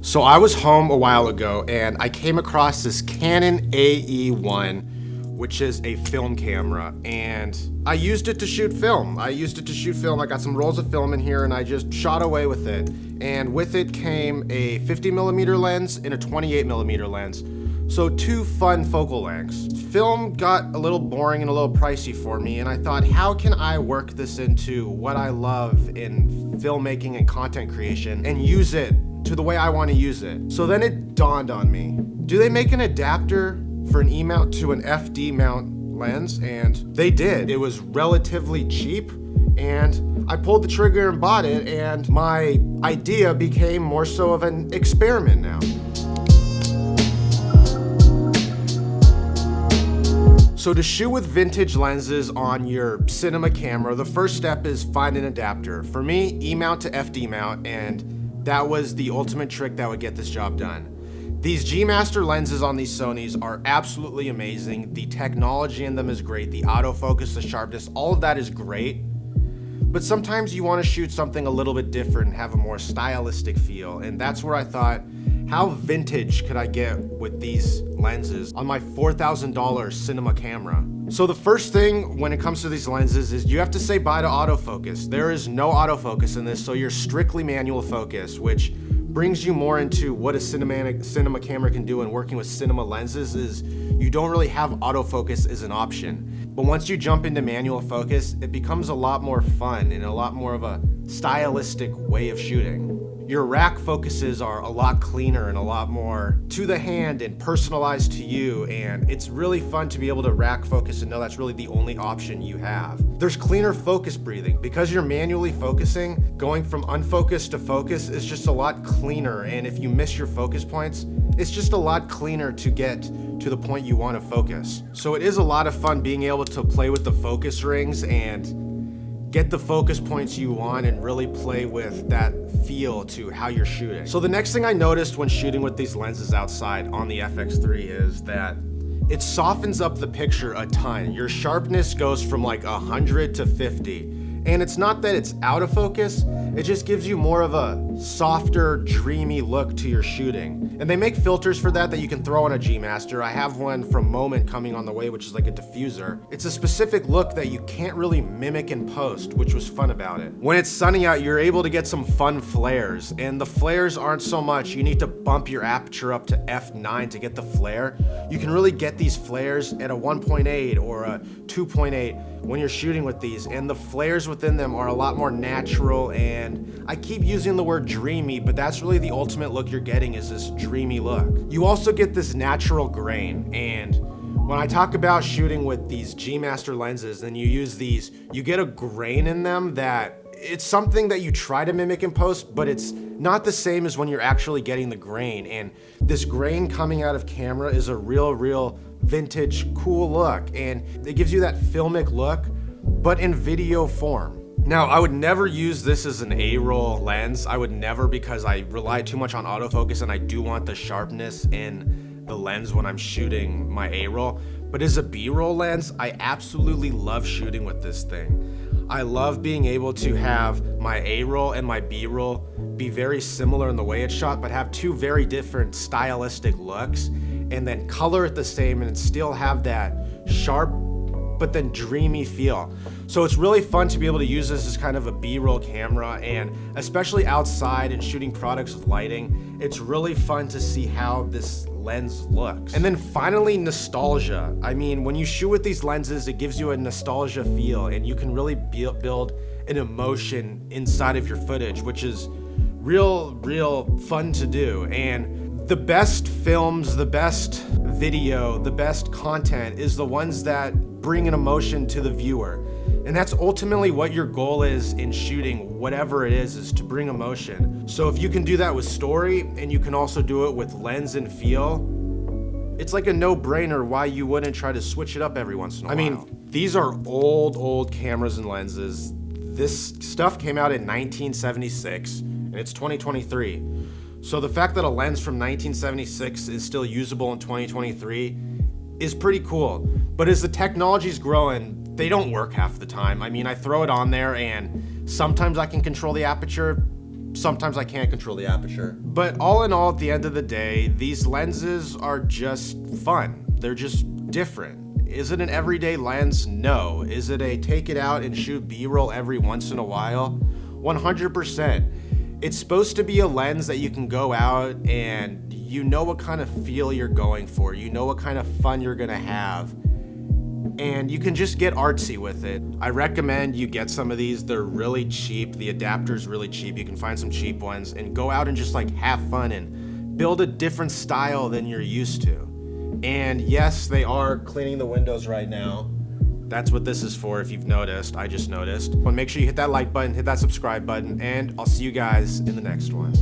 So I was home a while ago and I came across this Canon AE1, which is a film camera, and I used it to shoot film. I got some rolls of film in here and I just shot away with it. And with it came a 50mm lens and a 28mm lens. So two fun focal lengths. Film got a little boring and a little pricey for me, and I thought, how can I work this into what I love in filmmaking and content creation and use it to the way I want to use it? So then it dawned on me, do they make an adapter for an E mount to an FD mount lens? And they did. It was relatively cheap, and I pulled the trigger and bought it, and my idea became more so of an experiment now. So to shoot with vintage lenses on your cinema camera, the first step is find an adapter. For me, E mount to FD mount, and that was the ultimate trick that would get this job done. These G Master lenses on these Sonys are absolutely amazing. The technology in them is great. The autofocus, the sharpness, all of that is great. But sometimes you want to shoot something a little bit different and have a more stylistic feel. And that's where I thought, how vintage could I get with these lenses on my $4,000 cinema camera? So the first thing when it comes to these lenses is you have to say bye to autofocus. There is no autofocus in this, so you're strictly manual focus, which brings you more into what a cinema camera can do, and working with cinema lenses is you don't really have autofocus as an option. But once you jump into manual focus, it becomes a lot more fun and a lot more of a stylistic way of shooting. Your rack focuses are a lot cleaner and a lot more to the hand and personalized to you, and it's really fun to be able to rack focus and know that's really the only option you have. There's cleaner focus breathing. Because you're manually focusing, going from unfocused to focus is just a lot cleaner, and if you miss your focus points, it's just a lot cleaner to get to the point you want to focus. So it is a lot of fun being able to play with the focus rings and get the focus points you want and really play with that feel to how you're shooting. So the next thing I noticed when shooting with these lenses outside on the FX3 is that it softens up the picture a ton. Your sharpness goes from like 100 to 50. And it's not that it's out of focus, it just gives you more of a softer, dreamy look to your shooting. And they make filters for that you can throw on a G Master. I have one from Moment coming on the way, which is like a diffuser. It's a specific look that you can't really mimic in post, which was fun about it. When it's sunny out, you're able to get some fun flares, and the flares aren't so much, you need to bump your aperture up to f9 to get the flare. You can really get these flares at a 1.8 or a 2.8 when you're shooting with these, and the flares within them are a lot more natural, and I keep using the word dreamy, but that's really the ultimate look you're getting, is this dreamy look. You also get this natural grain, and when I talk about shooting with these G Master lenses and you use these, you get a grain in them that it's something that you try to mimic in post, but it's not the same as when you're actually getting the grain. And this grain coming out of camera is a real vintage cool look, and it gives you that filmic look, but in video form. Now, I would never use this as an A-roll lens. I would never, because I rely too much on autofocus and I do want the sharpness in the lens when I'm shooting my A-roll. But as a B-roll lens, I absolutely love shooting with this thing. I love being able to have my A-roll and my B-roll be very similar in the way it's shot, but have two very different stylistic looks, and then color it the same and still have that sharp but then dreamy feel. So it's really fun to be able to use this as kind of a B-roll camera, and especially outside and shooting products with lighting, it's really fun to see how this lens looks. And then finally, nostalgia. I mean, when you shoot with these lenses, it gives you a nostalgia feel, and you can really build an emotion inside of your footage, which is real fun to do. And the best films, the best video, the best content is the ones that bring an emotion to the viewer. And that's ultimately what your goal is in shooting whatever it is to bring emotion. So if you can do that with story, and you can also do it with lens and feel, it's like a no-brainer why you wouldn't try to switch it up every once in a while. I mean, these are old cameras and lenses. This stuff came out in 1976, and it's 2023. So the fact that a lens from 1976 is still usable in 2023 is pretty cool. But as the technology's growing, they don't work half the time. I mean, I throw it on there and sometimes I can control the aperture, sometimes I can't control the aperture. But all in all, at the end of the day, these lenses are just fun. They're just different. Is it an everyday lens? No. Is it a take it out and shoot B-roll every once in a while? 100%. It's supposed to be a lens that you can go out and you know what kind of feel you're going for. You know what kind of fun you're gonna have. And you can just get artsy with it. I recommend you get some of these. They're really cheap. The adapter's really cheap. You can find some cheap ones and go out and just like have fun and build a different style than you're used to. And yes, they are cleaning the windows right now. That's what this is for, if you've noticed. I just noticed. But make sure you hit that like button, hit that subscribe button, and I'll see you guys in the next one.